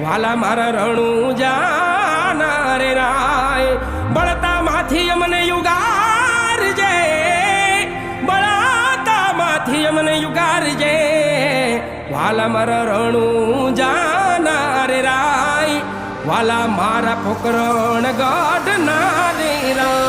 વાલા મારા રણું જાના રે રાય બળતા માંથી અમને યુગારજે બળતા માંથી અમને યુગારજે વાલા મારા રણું જાના રે રાય વાલા મારા પોકરણ ગઢ ના રે રાય